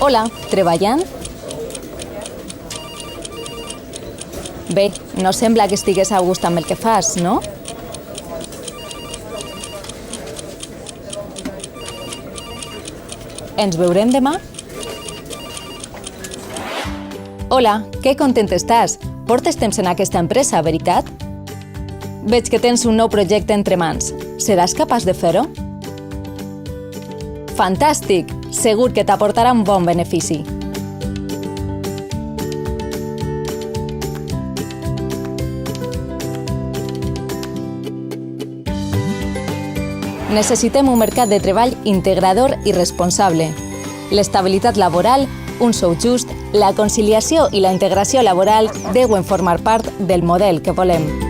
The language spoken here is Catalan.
Hola, treballant? Bé, no sembla que estigués a gust amb el que fas, no? Ens veurem demà? Hola, que content estàs? Portes temps en aquesta empresa, veritat? Veig que tens un nou projecte entre mans. Seràs capaç de fer-ho? Fantàstic! Segur que t'aportarà un bon benefici. Necessitem un mercat de treball integrador i responsable. L'estabilitat laboral, un sou just, la conciliació i la integració laboral deuen formar part del model que volem.